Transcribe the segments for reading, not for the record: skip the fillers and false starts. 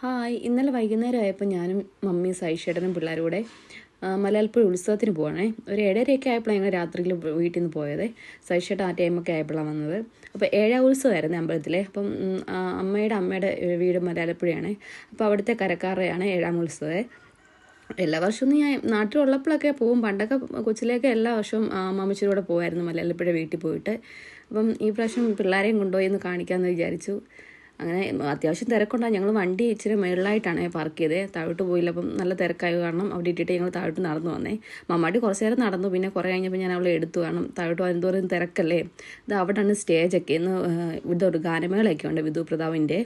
Hi, ഇന്നലെ വൈകുന്നേരം ആയപ്പോൾ ഞാനും മമ്മിയും സൈഷേട്ടനും പിള്ളേരും കൂടെ മലയാളപ്പുഴ ഉത്സവത്തിന് പോവാണേ. ഒരു 7:30 ആയപ്പോഴാണ് ഞങ്ങൾ രാത്രിയിൽ വീട്ടിൽ നിന്ന് പോയത്. സൈഷേട്ടൻ ആ ടൈമൊക്കെ ആയപ്പോഴാണ് വന്നത്. അപ്പോൾ 7 ഉത്സവമായിരുന്നു അമ്പലത്തിലെ. അപ്പം അമ്മയുടെ വീട് മലയാളപ്പുഴയാണ്. അപ്പോൾ അവിടുത്തെ കരക്കാറയാണ് 7 ഉത്സവം. എല്ലാ വർഷവും ഞാൻ നാട്ടിലുള്ളപ്പോഴൊക്കെ പോവും. പണ്ടൊക്കെ കൊച്ചിലേക്ക് എല്ലാ വർഷവും മമ്മച്ചിയുടെ കൂടെ പോകുമായിരുന്നു മലയാളപ്പുഴ വീട്ടിൽ പോയിട്ട്. അപ്പം ഈ പ്രാവശ്യം പിള്ളേരെയും കൊണ്ടുപോയി ഒന്ന് കാണിക്കാമെന്ന് വിചാരിച്ചു. അങ്ങനെ അത്യാവശ്യം തിരക്കുണ്ടാകും. ഞങ്ങൾ വണ്ടി ഇച്ചിരി മുകളിലായിട്ടാണ് പാർക്ക് ചെയ്തത്. താഴോട്ട് പോയില്ല. അപ്പം നല്ല തിരക്കായ കാരണം അവിടെ ഇട്ടിട്ട് ഞങ്ങൾ താഴോട്ട് നടന്നു വന്നേ. മമ്മാട്ടി കുറച്ച് നേരം നടന്നു. പിന്നെ കുറേ കഴിഞ്ഞപ്പോൾ ഞാൻ അവളെ എടുത്തു. കാരണം താഴോട്ട് വരുന്നതോറും തിരക്കല്ലേ. ഇത് അവിടെയാണ് സ്റ്റേജൊക്കെ. ഇന്ന് ഇതൊരു ഗാനമേളയൊക്കെ ഉണ്ട് വിധു പ്രതാപിൻ്റെ.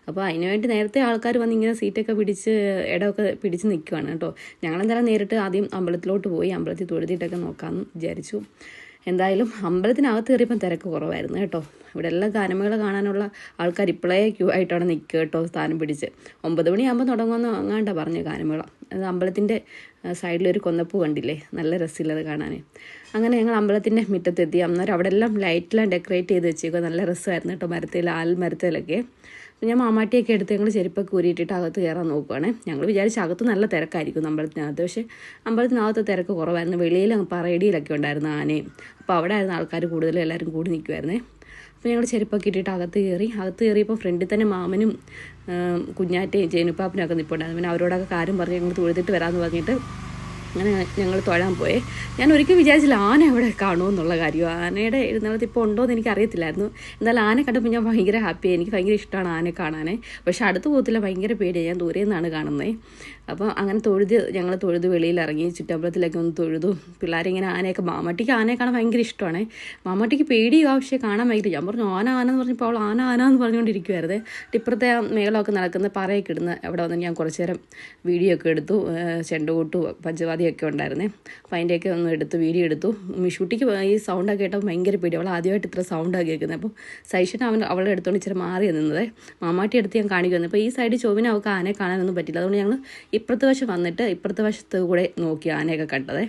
അപ്പോൾ അതിനുവേണ്ടി നേരത്തെ ആൾക്കാർ വന്ന് ഇങ്ങനെ സീറ്റൊക്കെ പിടിച്ച് ഇടമൊക്കെ പിടിച്ച് നിൽക്കുവാണ് കേട്ടോ. ഞങ്ങളെന്തായാലും നേരിട്ട് ആദ്യം അമ്പലത്തിലോട്ട് പോയി അമ്പലത്തിൽ തൊഴുതിയിട്ടൊക്കെ നോക്കാമെന്ന് വിചാരിച്ചു. എന്തായാലും അമ്പലത്തിനകത്ത് കയറിയപ്പം തിരക്ക് കുറവായിരുന്നു കേട്ടോ. ഇവിടെ എല്ലാം ഗാനമേള കാണാനുള്ള ആൾക്കാർ ഇപ്പോഴേ ക്യൂ ആയിട്ടാണ് നിൽക്കുക കേട്ടോ, സ്ഥാനം പിടിച്ച്. 9 മണിയാകുമ്പോൾ തുടങ്ങുമെന്ന് അങ്ങാണ്ടാണ് പറഞ്ഞു ഗാനമേള. അത് അമ്പലത്തിൻ്റെ സൈഡിലൊരു കൊന്നപ്പൂ കണ്ടില്ലേ, നല്ല രസമില്ലത് കാണാൻ. അങ്ങനെ ഞങ്ങൾ അമ്പലത്തിൻ്റെ മുറ്റത്തെത്തി. അന്നേരം അവിടെ എല്ലാം ലൈറ്റെല്ലാം ഡെക്കറേറ്റ് ചെയ്ത് വെച്ചേക്കുക. നല്ല രസമായിരുന്നു കേട്ടോ, ആൽമരത്തിലൊക്കെ. ഞാൻ മാമാട്ടിയൊക്കെ എടുത്ത് ഞങ്ങൾ ചെരുപ്പൊക്കെ ഊരിയിട്ടിട്ട് അകത്ത് കയറാൻ നോക്കുവാണ്. ഞങ്ങൾ വിചാരിച്ച അകത്ത് നല്ല തിരക്കായിരിക്കും അമ്പലത്തിനകത്ത്. പക്ഷേ അമ്പലത്തിനകത്ത് തിരക്ക് കുറവായിരുന്നു. വെളിയിൽ പറയടിയിലൊക്കെ ഉണ്ടായിരുന്നു ആനയും. അപ്പോൾ അവിടെ ആയിരുന്നു ആൾക്കാർ കൂടുതലും, എല്ലാവരും കൂടി നിൽക്കുമായിരുന്നേ. അപ്പോൾ ഞങ്ങൾ ചെരുപ്പൊക്കെ ഇട്ടിട്ട് അകത്ത് കയറിയപ്പോൾ ഫ്രണ്ടിൽ തന്നെ മാമനും കുഞ്ഞാറ്റയും ജേനുപ്പാപ്പനും നിൽപ്പുണ്ടായിരുന്നു. പിന്നെ അവരോടൊക്കെ കാര്യം പറഞ്ഞ് ഞങ്ങൾ തൊഴുതിട്ട് വരാമെന്ന് പറഞ്ഞിട്ട് അങ്ങനെ ഞങ്ങൾ തൊഴാൻ പോയേ. ഞാൻ ഒരിക്കലും വിചാരിച്ചില്ല ആന എവിടെ കാണുമെന്നുള്ള കാര്യം. ആനയുടെ എഴുന്നള്ളത്ത് ഇപ്പോൾ ഉണ്ടോ എന്ന് എനിക്കറിയത്തില്ലായിരുന്നു. എന്നാലും ആന കണ്ടപ്പോൾ ഞാൻ ഭയങ്കര ഹാപ്പിയായി. എനിക്ക് ഭയങ്കര ഇഷ്ടമാണ് ആനയെ കാണാനേ. പക്ഷേ അടുത്ത് പോകത്തില്ല, ഭയങ്കര പേടിയാണ്. ഞാൻ ദൂരെ നിന്നാണ് കാണുന്നത്. അപ്പോൾ അങ്ങനെ ഞങ്ങൾ തൊഴുത് വെളിയിലിറങ്ങി ചുറ്റമ്പലത്തിലൊക്കെ ഒന്ന് തൊഴുതു. പിള്ളേരിങ്ങനെ ആനയൊക്കെ, മാമട്ടിക്ക് ആനയെ കാണാൻ ഭയങ്കര ഇഷ്ടമാണ്. മാമട്ടിക്ക് പേടിയോ പക്ഷേ കാണാൻ ഭയങ്കര. ഞാൻ പറഞ്ഞു ആന എന്ന് പറഞ്ഞപ്പോൾ അവൾ ആന എന്ന് പറഞ്ഞുകൊണ്ടിരിക്കുമായിരുന്നേ. ഇപ്പുറത്തെ മേളമൊക്കെ നടക്കുന്ന പറയൊക്കെ ഇടുന്ന അവിടെ വന്ന് ഞാൻ കുറച്ച് നേരം വീഡിയോ ഒക്കെ എടുത്തു. ചെണ്ടുകൂട്ടു പഞ്ചവാദിയൊക്കെ ഉണ്ടായിരുന്നേ. അപ്പോൾ അതിൻ്റെയൊക്കെ ഒന്ന് വീഡിയോ എടുത്തു. മിഷൂട്ടിക്ക് ഈ സൗണ്ടൊക്കെ കേട്ടപ്പോൾ ഭയങ്കര പേടി. അവൾ ആദ്യമായിട്ട് ഇത്ര സൗണ്ടാണ് കേൾക്കുന്നത്. അപ്പോൾ സൈഷൻ അവളുടെ അടുത്തോണ്ട് ഇച്ചിരി മാറി നിന്നത്. മാമാട്ടി അടുത്ത് ഞാൻ കാണിക്കുമായിരുന്നു. അപ്പോൾ ഈ സൈഡിൽ ചോവിനെ അവൾക്ക് ആനയെ കാണാനൊന്നും പറ്റില്ല. അതുകൊണ്ട് ഞങ്ങൾ ഇപ്പുറത്തെ വശം വന്നിട്ട് ഇപ്പുറത്തെ വശത്ത് കൂടെ നോക്കി ആനയൊക്കെ കണ്ടതേ.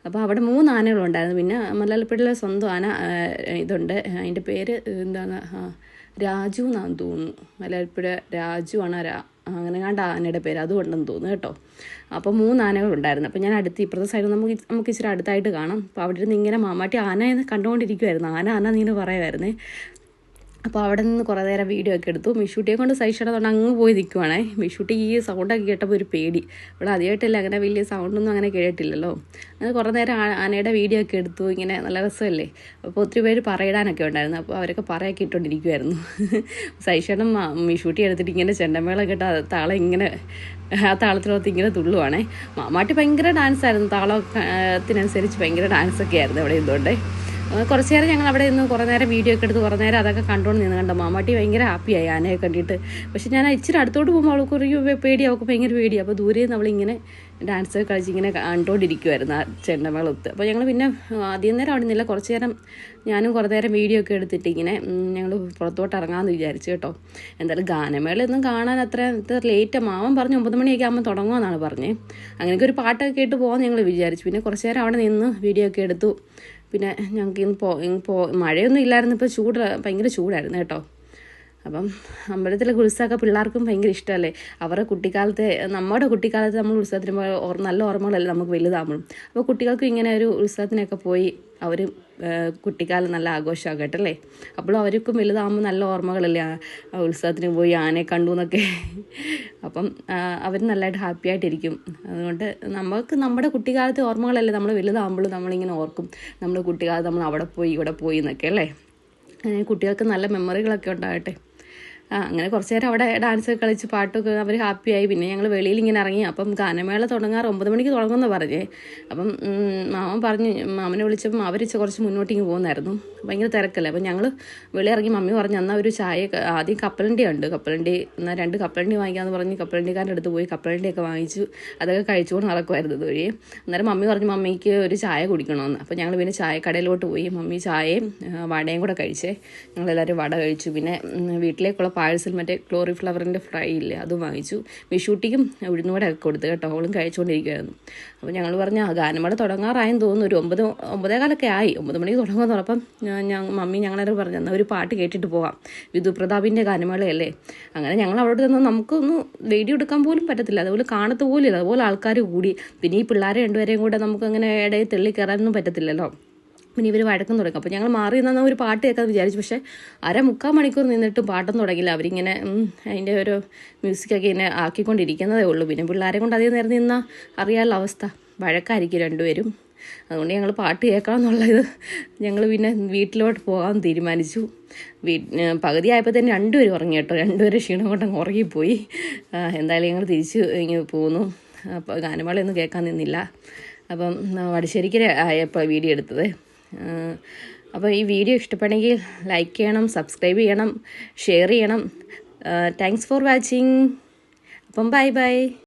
അപ്പോൾ അവിടെ 3 ആനകളുണ്ടായിരുന്നു. പിന്നെ മലയാളപ്പുഴയിലെ സ്വന്തം ആന ഇതുണ്ട്. അതിൻ്റെ പേര് എന്താണ്, രാജു എന്നാന്ന് തോന്നുന്നു. മലയാളപ്പുഴ രാജു ആണ്, അങ്ങനെ കണ്ട ആനയുടെ പേര് അതുകൊണ്ടെന്ന് തോന്നുന്നു കേട്ടോ. അപ്പോൾ 3 ആനകളുണ്ടായിരുന്നു. അപ്പോൾ ഞാൻ ഇപ്പുറത്തെ സൈഡിൽ നമുക്ക് ഇച്ചിരി അടുത്തായിട്ട് കാണാം. അപ്പോൾ അവിടെ നിന്ന് ഇങ്ങനെ മാമാട്ടി ആനയെന്ന് കണ്ടുകൊണ്ടിരിക്കുമായിരുന്നു. ആന നീന്ന് പറയുമായിരുന്നേ. അപ്പോൾ അവിടെ നിന്ന് കുറേ നേരം വീഡിയോ ഒക്കെ എടുത്തു. മിഷൂട്ടിയെ കൊണ്ട് സൈഷേടത്തോണ്ട് അങ്ങ് പോയി നിൽക്കുവാണേ. മിഷൂട്ടി ഈ സൗണ്ടൊക്കെ കേട്ടപ്പോൾ ഒരു പേടി. ഇവിടെ ആദ്യമായിട്ടല്ല അങ്ങനെ വലിയ സൗണ്ടൊന്നും അങ്ങനെ കേട്ടില്ലല്ലോ. അങ്ങനെ കുറേ നേരം ആനയുടെ വീഡിയോ ഒക്കെ എടുത്തു. ഇങ്ങനെ നല്ല രസമല്ലേ. അപ്പോൾ ഒത്തിരി പേര് പറയിടാനൊക്കെ ഉണ്ടായിരുന്നു. അപ്പോൾ അവരൊക്കെ പറയൊക്കെ ഇട്ടുകൊണ്ടിരിക്കുമായിരുന്നു. സൈഷേടം മിഷൂട്ടി എടുത്തിട്ട് ഇങ്ങനെ ചെണ്ടമേളം കേട്ട താളം ഇങ്ങനെ ആ താളത്തിനകത്ത് ഇങ്ങനെ തുള്ളുവാണേ. മാമാട്ടി ഭയങ്കര ഡാൻസായിരുന്നു. താളത്തിനനുസരിച്ച് ഭയങ്കര ഡാൻസൊക്കെ ആയിരുന്നു അവിടെ ഇതുകൊണ്ടേ. കുറച്ച് നേരം ഞങ്ങൾ അവിടെ നിന്ന് കുറേ നേരം വീഡിയോ ഒക്കെ എടുത്ത് കുറേ നേരം അതൊക്കെ കണ്ടുകൊണ്ട് നിന്ന് കണ്ടോ. മാമാട്ടി ഭയങ്കര ഹാപ്പിയായി ആനയെ കണ്ടിട്ട്. പക്ഷെ ഞാൻ ഇച്ചിരി അടുത്തോട്ട് പോകുമ്പോൾ അവൾക്ക് ഒരു അവൾക്ക് ഭയങ്കര പേടിയാണ്. അപ്പോൾ ദൂരെ നിന്ന് അവളിങ്ങനെ ഡാൻസ് കളിച്ച് ഇങ്ങനെ കണ്ടുകൊണ്ടിരിക്കുമായിരുന്നു ആ ചെണ്ടമേളത്ത്. അപ്പോൾ ഞങ്ങൾ പിന്നെ അധികം നേരം അവിടെ നിന്നില്ല. കുറച്ച് നേരം ഞാനും കുറേ നേരം വീഡിയോ ഒക്കെ എടുത്തിട്ട് ഇങ്ങനെ ഞങ്ങൾ പുറത്തോട്ട് ഇറങ്ങാമെന്ന് വിചാരിച്ചു കേട്ടോ. എന്തായാലും ഗാനമേളയൊന്നും കാണാൻ അത്ര ലേറ്റ്. മാമൻ പറഞ്ഞു 9 മണിയൊക്കെ ആകുമ്പോൾ തുടങ്ങുമെന്നാണ് പറഞ്ഞത്. അങ്ങനെയൊക്കെ ഒരു പാട്ടൊക്കെ കേട്ട് പോകാമെന്ന് ഞങ്ങൾ വിചാരിച്ചു. പിന്നെ കുറച്ച് നേരം അവിടെ നിന്ന് വീഡിയോ ഒക്കെ എടുത്തു. പിന്നെ ഞങ്ങൾക്ക് ഇന്ന് മഴയൊന്നും ഇല്ലായിരുന്നു. ഇപ്പോൾ ഭയങ്കര ചൂടായിരുന്നു കേട്ടോ. അപ്പം അമ്പലത്തിലെ ഉത്സവമൊക്കെ പിള്ളേർക്കും ഭയങ്കര ഇഷ്ടമല്ലേ. അവരുടെ നമ്മുടെ കുട്ടിക്കാലത്ത് നമ്മൾ ഉത്സവത്തിന് നല്ല ഓർമ്മകളല്ലേ നമുക്ക് വലുതാകുമ്പോഴും. അപ്പോൾ കുട്ടികൾക്കും ഇങ്ങനെ ഒരു ഉത്സവത്തിനൊക്കെ പോയി അവർ കുട്ടിക്കാലം നല്ല ആഘോഷമാകട്ടല്ലേ. അപ്പോഴും അവർക്കും വലുതാകുമ്പോൾ നല്ല ഓർമ്മകളല്ലേ ആ ഉത്സവത്തിന് പോയി ആനയെ കണ്ടു എന്നൊക്കെ. അപ്പം അവർ നല്ലതായിട്ട് ഹാപ്പി ആയിട്ടിരിക്കും. അതുകൊണ്ട് നമുക്ക് നമ്മുടെ കുട്ടിക്കാലത്തെ ഓർമ്മകളല്ലേ നമ്മൾ വലുതാകുമ്പോഴും നമ്മളിങ്ങനെ ഓർക്കും. നമ്മുടെ കുട്ടിക്കാലത്ത് നമ്മൾ അവിടെ പോയി ഇവിടെ പോയി എന്നൊക്കെ അല്ലേ. കുട്ടികൾക്ക് നല്ല മെമ്മറികളൊക്കെ ഉണ്ടാകട്ടെ. അങ്ങനെ കുറച്ച് നേരം അവിടെ ഡാൻസ് കളിച്ച് പാട്ടൊക്കെ അവർ ഹാപ്പിയായി. പിന്നെ ഞങ്ങൾ വെളിയിൽ ഇങ്ങനെ ഇറങ്ങി. അപ്പം ഗാനമേള 9 മണിക്ക് തുടങ്ങുമെന്ന് പറഞ്ഞേ. അപ്പം മാമനെ വിളിച്ചപ്പം അവർ കുറച്ച് മുന്നോട്ടേക്ക് പോകുന്നായിരുന്നു. ഭയങ്കര തിരക്കല്ലേ. അപ്പം ഞങ്ങൾ വെളിയിറങ്ങി. മമ്മി പറഞ്ഞു എന്നാൽ ഒരു ചായ, ആദ്യം കപ്പലണ്ടി ഉണ്ട്, എന്നാൽ 2 കപ്പലണ്ടി വാങ്ങിക്കാമെന്ന് പറഞ്ഞ് കപ്പലണ്ടിക്കാരൻ്റെ അടുത്ത് പോയി കപ്പലണ്ടിയൊക്കെ വാങ്ങിച്ചു. അതൊക്കെ കഴിച്ചുകൊണ്ട് നടക്കുമായിരുന്നു ഇതുവഴി. അന്നേരം മമ്മി പറഞ്ഞു മമ്മിക്ക് ഒരു ചായ കുടിക്കണമെന്ന്. അപ്പോൾ ഞങ്ങൾ പിന്നെ ചായക്കടയിലോട്ട് പോയി. മമ്മി ചായയും വടയും കൂടെ കഴിച്ചേ. ഞങ്ങളെല്ലാവരും വട കഴിച്ചു. പിന്നെ വീട്ടിലേക്കുള്ള പാഴ്സൽ മറ്റേ ക്ലോറിഫ്ലവറിൻ്റെ ഫ്രൈ ഇല്ലേ അതും വാങ്ങിച്ചു. വിഷൂട്ടിക്കും ഉഴുന്നുവടയൊക്കെ കൊടുത്തു കേട്ടോ. അവളും കഴിച്ചുകൊണ്ടിരിക്കുമായിരുന്നു. അപ്പോൾ ഞങ്ങൾ പറഞ്ഞു ഗാനമേള തുടങ്ങാറായെന്ന് തോന്നുന്നു. ഒരു 9:15 ആയി. 9 മണിക്ക് തുടങ്ങുമെന്ന് പറഞ്ഞപ്പം മമ്മി ഞങ്ങളോട് പറഞ്ഞു എന്നാൽ ഒരു പാട്ട് കേട്ടിട്ട് പോകാം, വിധു പ്രതാപിൻ്റെ ഗാനമേളയല്ലേ. അങ്ങനെ ഞങ്ങൾ അവിടെ നിന്ന് നമുക്കൊന്ന് വീഡിയോ എടുക്കാൻ പോലും പറ്റത്തില്ല, അതുപോലെ കാണത്ത് പോലും ഇല്ല, അതുപോലെ ആൾക്കാർ കൂടി. പിന്നെ ഈ പിള്ളേരെ രണ്ടുപേരെയും കൂടെ നമുക്കങ്ങനെ ഇടയിൽ തള്ളിക്കയറാനൊന്നും പറ്റത്തില്ലല്ലോ. പിന്നെ ഇവർ വഴക്കം തുടങ്ങും. അപ്പോൾ ഞങ്ങൾ മാറി നിന്നാൽ ഒരു പാട്ട് കേൾക്കാൻ വിചാരിച്ചു. പക്ഷേ 3/4 മണിക്കൂർ നിന്നിട്ടും പാട്ടൊന്നും തുടങ്ങില്ല. അവരിങ്ങനെ അതിൻ്റെ ഒരു മ്യൂസിക്കൊക്കെ ഇങ്ങനെ ആക്കിക്കൊണ്ടിരിക്കുന്നതേ ഉള്ളൂ. പിന്നെ പിള്ളേരെ കൊണ്ട് അധികം നേരം നിന്നാൽ അറിയാനുള്ള അവസ്ഥ, വഴക്കായിരിക്കും രണ്ടുപേരും. അതുകൊണ്ട് ഞങ്ങൾ പാട്ട് കേൾക്കണം എന്നുള്ളത് ഞങ്ങൾ പിന്നെ വീട്ടിലോട്ട് പോകാൻ തീരുമാനിച്ചു. പകുതി ആയപ്പോൾ തന്നെ രണ്ടുപേരും ഉറങ്ങി കേട്ടോ. രണ്ടുപേരും ക്ഷീണം കൊണ്ടങ്ങ് ഉറങ്ങിപ്പോയി. എന്തായാലും ഞങ്ങൾ തിരിച്ച് ഇങ്ങനെ പോന്നു. അപ്പോൾ ഗാനമേളയൊന്നും കേൾക്കാൻ നിന്നില്ല. അപ്പം വടശ്ശേരിക്ക് ആയപ്പോൾ വീഡിയോ എടുത്തത്. അപ്പോൾ ഈ വീഡിയോ ഇഷ്ടപ്പെടുമെങ്കിൽ ലൈക്ക് ചെയ്യണം, സബ്സ്ക്രൈബ് ചെയ്യണം, ഷെയർ ചെയ്യണം. Thanks for watching. അപ്പം ബൈ ബൈ.